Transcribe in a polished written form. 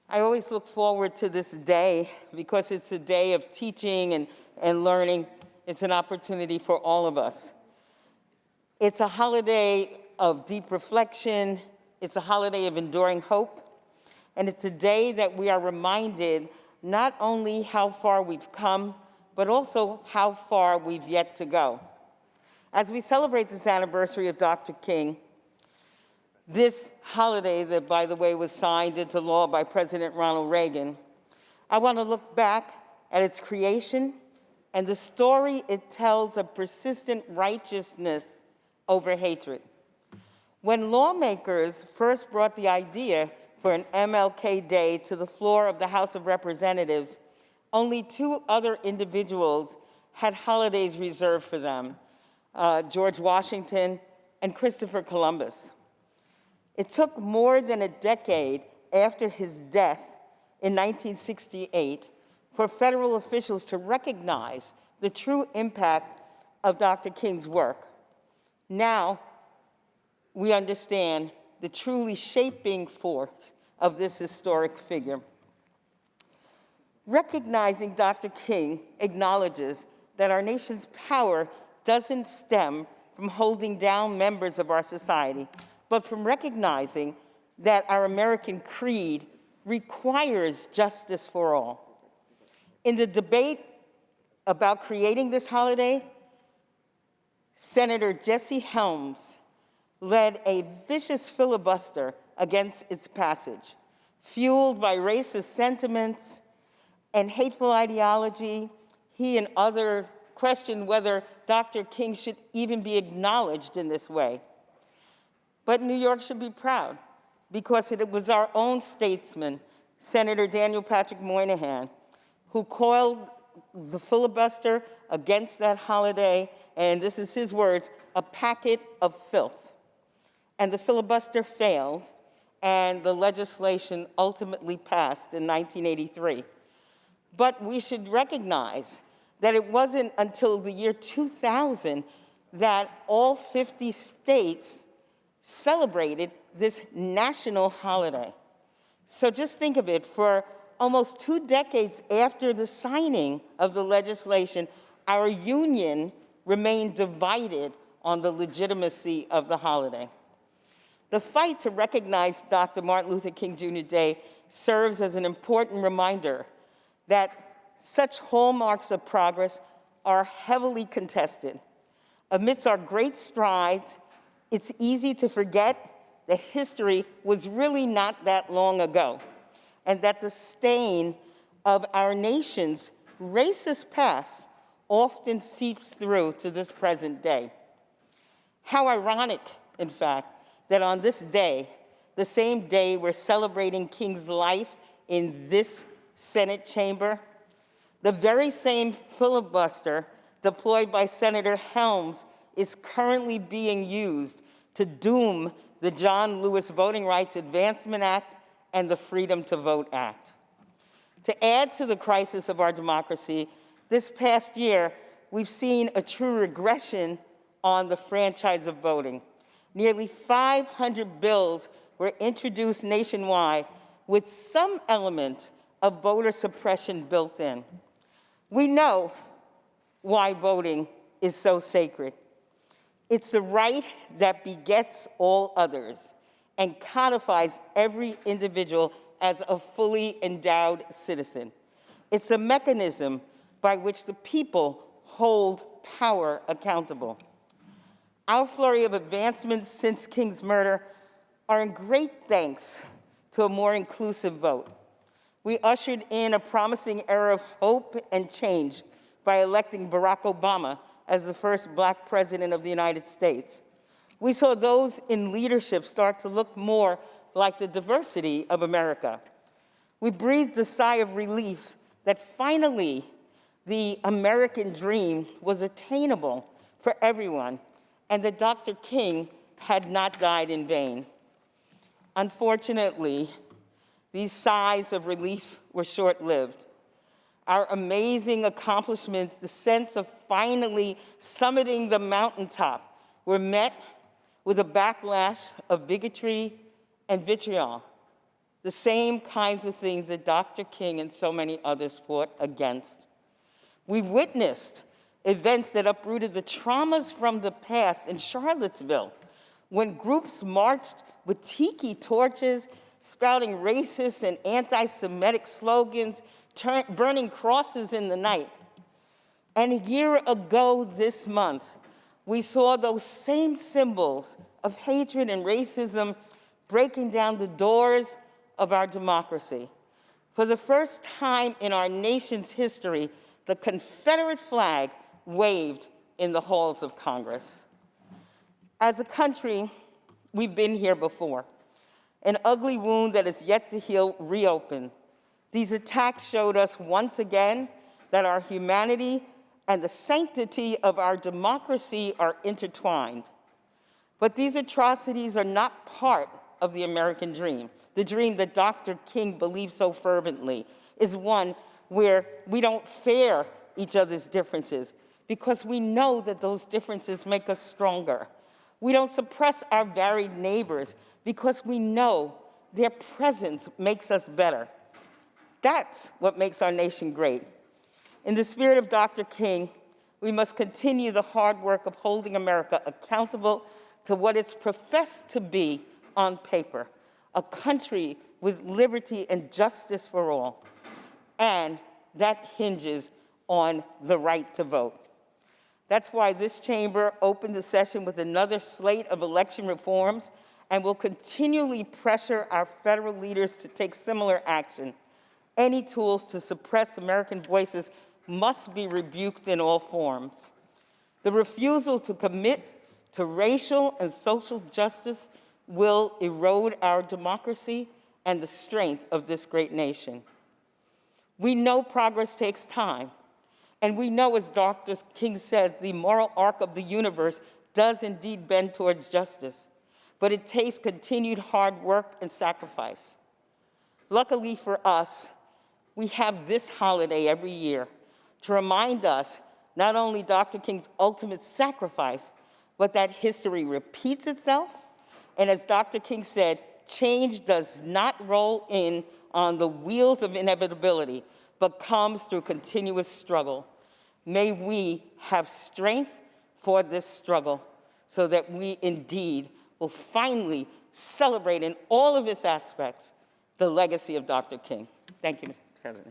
I always look forward to this day because it's a day of teaching and learning. It's an opportunity for all of us. It's a holiday of deep reflection. It's a holiday of enduring hope. And it's a day that we are reminded not only how far we've come, but also how far we've yet to go. As we celebrate this anniversary of Dr. King, this holiday that, by the way, was signed into law by President Ronald Reagan, I want to look back at its creation and the story it tells of persistent righteousness over hatred. When lawmakers first brought the idea for an MLK Day to the floor of the House of Representatives, only two other individuals had holidays reserved for them, George Washington and Christopher Columbus. It took more than a decade after his death in 1968 for federal officials to recognize the true impact of Dr. King's work. Now, we understand the truly shaping force of this historic figure. Recognizing Dr. King acknowledges that our nation's power doesn't stem from holding down members of our society, but from recognizing that our American creed requires justice for all. In the debate about creating this holiday, Senator Jesse Helms led a vicious filibuster against its passage, fueled by racist sentiments and hateful ideology. He and others questioned whether Dr. King should even be acknowledged in this way. But New York should be proud because it was our own statesman, Senator Daniel Patrick Moynihan, who coiled the filibuster against that holiday, and this is his words, a packet of filth. And the filibuster failed, and the legislation ultimately passed in 1983. But we should recognize that it wasn't until the year 2000 that all 50 states celebrated this national holiday. So just think of it, for almost 2 decades after the signing of the legislation, our union remained divided on the legitimacy of the holiday. The fight to recognize Dr. Martin Luther King Jr. Day serves as an important reminder that such hallmarks of progress are heavily contested. Amidst our great strides, it's easy to forget that history was really not that long ago, and that the stain of our nation's racist past often seeps through to this present day. How ironic, in fact, that on this day, the same day we're celebrating King's life in this Senate chamber, the very same filibuster deployed by Senator Helms is currently being used to doom the John Lewis Voting Rights Advancement Act and the Freedom to Vote Act. To add to the crisis of our democracy, this past year, we've seen a true regression on the franchise of voting. Nearly 500 bills were introduced nationwide with some element of voter suppression built in. We know why voting is so sacred. It's the right that begets all others and codifies every individual as a fully endowed citizen. It's a mechanism by which the people hold power accountable. Our flurry of advancements since King's murder are in great thanks to a more inclusive vote. We ushered in a promising era of hope and change by electing Barack Obama as the first Black president of the United States. We saw those in leadership start to look more like the diversity of America. We breathed a sigh of relief that finally the American dream was attainable for everyone, and that Dr. King had not died in vain. Unfortunately, these sighs of relief were short-lived. Our amazing accomplishments, the sense of finally summiting the mountaintop, were met with a backlash of bigotry and vitriol. the same kinds of things that Dr. King and so many others fought against. We witnessed events that uprooted the traumas from the past in Charlottesville, when groups marched with tiki torches, spouting racist and anti-Semitic slogans, burning crosses in the night. And a year ago this month, we saw those same symbols of hatred and racism breaking down the doors of our democracy. For the first time in our nation's history, the Confederate flag waved in the halls of Congress. As a country, we've been here before. An ugly wound that is yet to heal reopened. These attacks showed us once again that our humanity and the sanctity of our democracy are intertwined. But these atrocities are not part of the American dream. The dream that Dr. King believed so fervently is one where we don't fear each other's differences because we know that those differences make us stronger. We don't suppress our varied neighbors because we know their presence makes us better. That's what makes our nation great. In the spirit of Dr. King, we must continue the hard work of holding America accountable to what it's professed to be on paper, a country with liberty and justice for all. And that hinges on the right to vote. That's why this chamber opened the session with another slate of election reforms and will continually pressure our federal leaders to take similar action. Any tools to suppress American voices must be rebuked in all forms. The refusal to commit to racial and social justice will erode our democracy and the strength of this great nation. We know progress takes time, and we know, as Dr. King said, the moral arc of the universe does indeed bend towards justice, but it takes continued hard work and sacrifice. Luckily for us, we have this holiday every year to remind us not only Dr. King's ultimate sacrifice, but that history repeats itself, and as Dr. King said, change does not roll in on the wheels of inevitability, but comes through continuous struggle. May we have strength for this struggle so that we indeed will finally celebrate in all of its aspects the legacy of Dr. King. Thank you, Mr. President.